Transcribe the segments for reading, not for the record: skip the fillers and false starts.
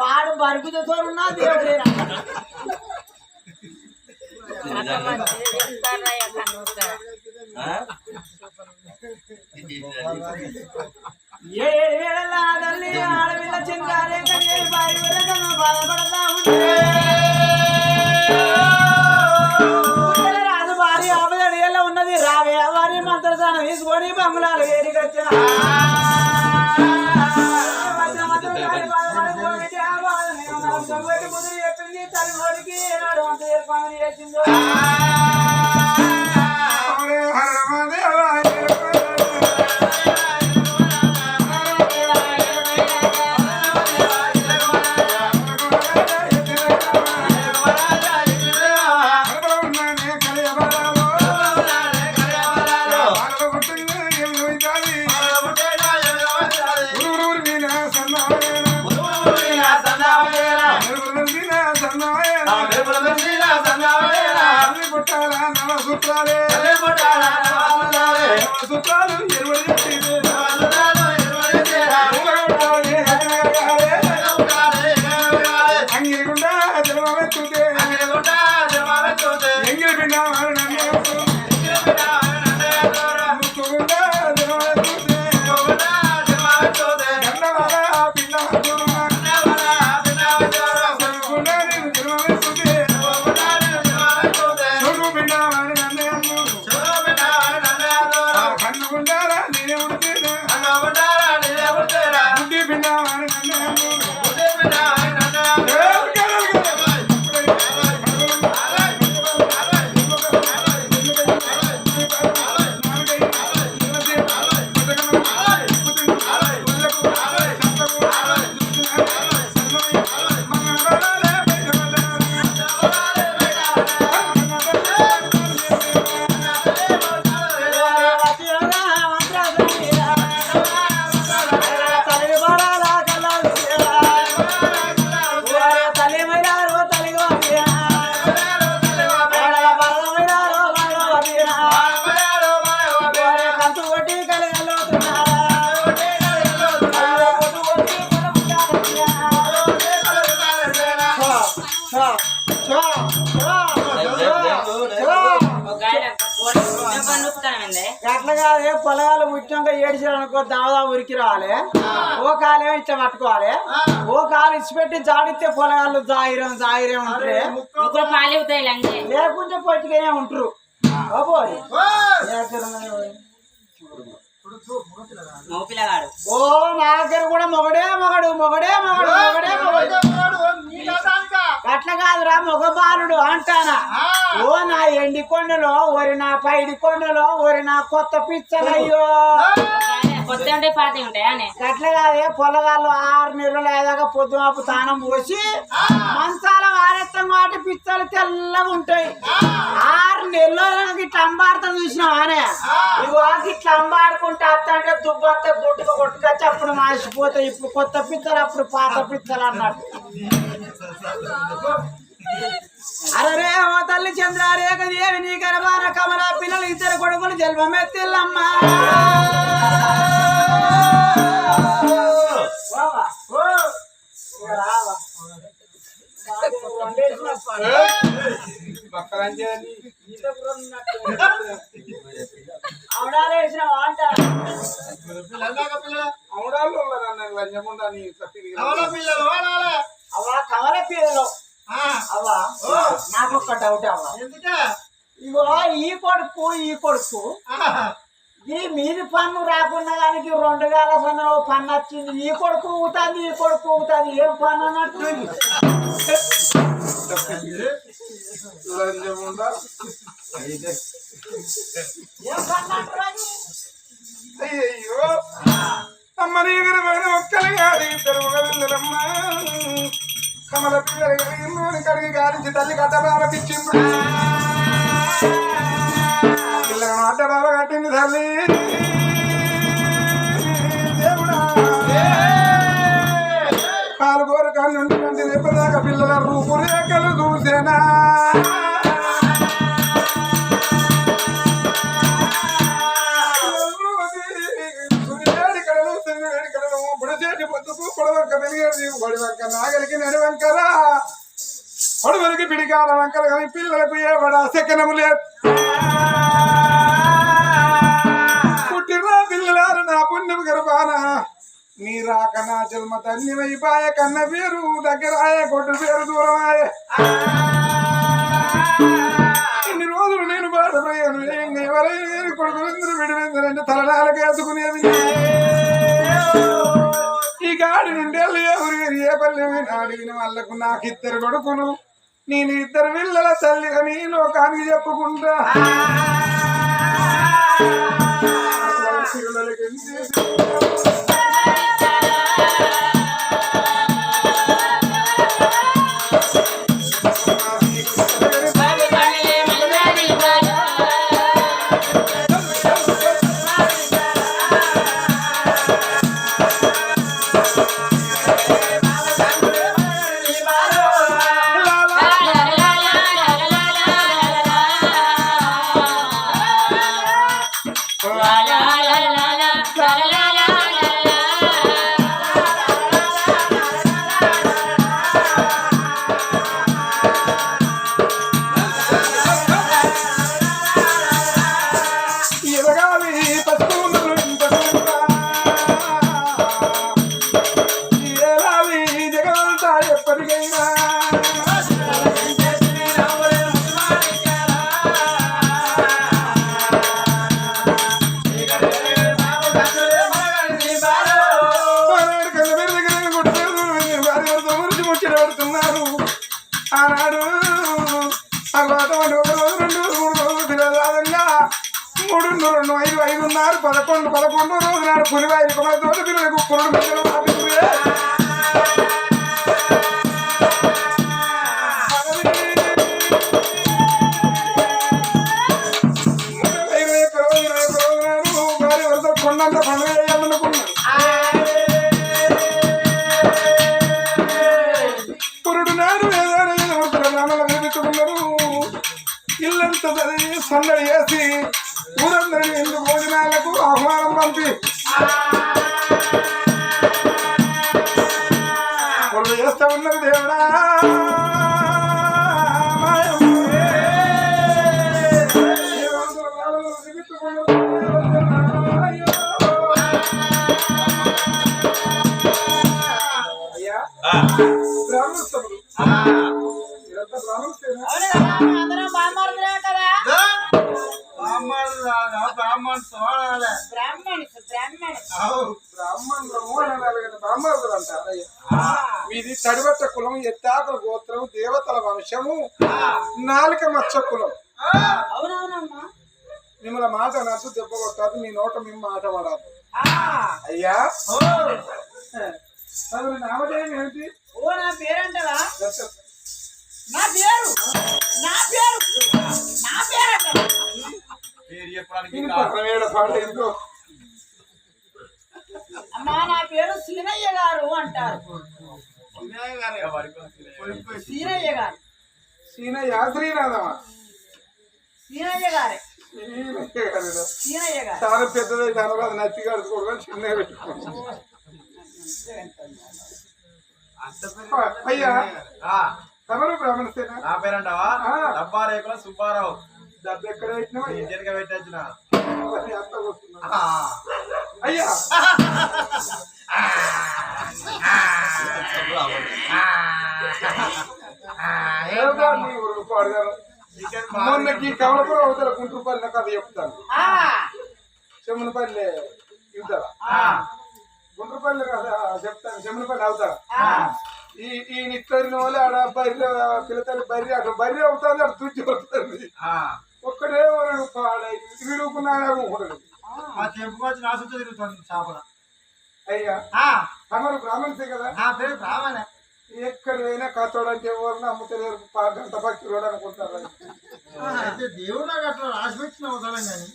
వాడు బరుగుతో ఉన్నా దేవుడు ఏడవేళ ఆడవిల్ల చింతారే బాధపడతా ఉంటే రాజు భార్య 57 ఏళ్ళ ఉన్నది రావే వారి మంత్రదానం తీసుకొని బంగుళాలు ఏడికొచ్చిన చెప్పింది తల్లికి ఏనాడు అంత ఏర్పాటు చేసిందో అట్లా కాదే పొలగాలు ముఖ్యంగా ఏడిచారనుకో దాదా ఉరికి రావాలి ఓ కాలేమో ఇట్లా పట్టుకోవాలి ఓ కాలు ఇచ్చిపెట్టి జాడితే పొలగాళ్ళు జాయిరే ఉంటారు లేకుంటే పట్టుకునే ఉంటారు ఓ నా దగ్గర కూడా మొగడే అట్లా కాదురా మగ బాలుడు అంటానా ఓ నా ఎండి కొండలో ఒరి నా పైడి కొండలో ఒరి నా కొత్త పిచ్చలయ్యో అట్లా కాదే పొలగాళ్ళు 6 నెలలు అయ్యాక పొద్దుమాపు తానం పోసి మంచాల వారెత్తం కాబట్టి పిచ్చలు తెల్లగా ఉంటాయి 6 నెలలు ఇట్లా అంబాడుతా చూసినావానే ఇగో ఇట్లా అంబాడుకుంటే అత్తంటే దుబ్బంతా గుట్టుగా కొట్టుకొచ్చి అప్పుడు మాసిపోతాయి ఇప్పుడు కొత్త పిచ్చలు అప్పుడు పాత పిచ్చలు అన్నట్టు అరే ఓ తల్లి చంద్రారేఖ దేవి నీ గర్భాన కమల పిల్లలు 2 కొడుకులు జన్మమెత్తిల్లమ్మా అవా కమల పిల్లలు అవా నాకు ఒక డౌట్ అవ్వ ఇగో ఈ కొడుకు ఈ మీది పన్ను రాకున్నా కానీ 2 గాల సందర్భ పన్ను వచ్చింది ఈ కొడుకు ఊగుతుంది ఏం పన్ను అన్నట్టు ఏం పన్ను అంటారు అయ్యో అమ్మ నీ ఒక్కరి గారి 2 గదులమ్మ కమల పిల్లలు కడిగి గారించి తల్లి కట్ట బాబా పిచ్చింది పిల్లల మాట బాబా కట్టింది తల్లి దేవుడా కాలుగోర కాళ్ళు ఉంటుందంటే రేపదాకా పిల్లల రూపురేఖలు చూసేనా పొద్దుకు పొడవంక వెలిగేది పొడివంక నాగలికి నడివంకరా పొడవలికి పిడికాల వంకర కానీ పిల్లలకు ఏవడా శకనము లేదు పుట్టిన పిల్లలారు నా పుణ్యం గర్భాన నీ రాక నా జన్మ ధన్యమైపాయ కన్న పేరు దగ్గరాయ కొట్టు పేరు దూరమాయ ఇన్ని రోజులు నేను బాధపోయాను ఎవరైనా కొడుకులందరూ విడివిందరంటే తలనాలకు వేసుకునేది ఈ గాడి నుండి ఏ పల్లె అడిగిన వాళ్ళకు నాకు ఇద్దరు కొడుకులు నేను ఇద్దరు పిల్లల తల్లిగా నీ లోకానికి చెప్పుకుంటా ఆనాడు తర్వాత 1 రోజు 2 రోజులు పిల్లలాగా 3 2 5 5 11 రోజు నాడు పులివాయి తోట పిల్లలకు పురుడు పిల్లలు కొండంత పండుగ చేయాలనుకున్నాను పురుడు నాడు గ్రామాలు వినిపించుకున్నారు ఇల్లంతా చదివి సందడి చేసి ఊరందరినీ 2 భోజనాలకు ఆహ్వానం పంపి పురుడు చేస్తా ఉన్నది దేవుడా బ్రాహ్మణులు అంటారు మీది తడిబట్ట కులం ఎత్తాకుల గోత్రం దేవతల వంశము నాలుక మచ్చ కులం మిమ్మల్ని మాట నాకు దెబ్బ కొట్టాదు మీ నోట మేము మాట పడాదు అయ్యా నామధేయం ఏమిటి నా పేరంటరా నా పేరు నా పేరు నా పేరు అమ్మా నా పేరు సీనయ్య గారు అంటారు సీనయ్య గారు సీనయ్య శ్రీనాథమా సీనయ్య గారే సీనయ్య గారు చాలా పెద్దదే కనరాదు నచ్చి కడుచుకోవడం చిన్నగా పెట్టుకోండి అయ్యా తమరు బ్రాహ్మణసేనా నా పేరంటావా డబ్బా రేకుల సుబ్బారావు డబ్బు ఎక్కడ పెట్టినా ఇంటికి పెట్టొచ్చిన అయ్యా మొన్నకి కమలపురం అవతల గుంటూరుపల్లి కథ చెప్తాను చెమ్మనపల్లి యుద్ధాల గుంటూరుపల్లి కథ చెప్తాను చెమ్మనపల్లి అవుతారా ఈ నిక్కరిన వాళ్ళు ఆడ బర్రె పిల్లతల్లి బర్రె అటు బర్రె అవుతుంది అటు తుచ్చి వస్తుంది ఒక్కడే వాడు పాడై విడుకున్నాడు చెప్పుకోవచ్చు నా చుట్టూ తిరుగుతుంది చేపల అయ్యా తమరు బ్రాహ్మణ్సే కదా నా పేరు బ్రాహ్మణ ఎక్కడ పోయినా కత్తోడంటే ఎవరిని అమ్ముతలేరు గంట పక్షి రోడ్ అనుకుంటారు దేవుడు నాకు అట్లా రాసి పెట్టిన అవుతాను కానీ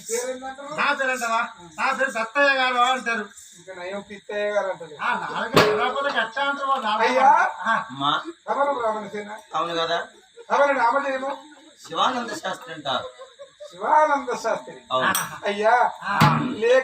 పేరేంటంటారు నా పేరంటావా నా పేరు సత్తయ్య గారు అంటారు ఇంకా నయం పిత్తయ్య గారు అంటారు ఎట్లా అంటారు అయ్యా తమరు బ్రాహ్మణసేనా అవును కదా తమరు నామధేయము శివానంద శాస్త్రి అంటారు శివానంద శాస్త్రి అవును అయ్యా లేక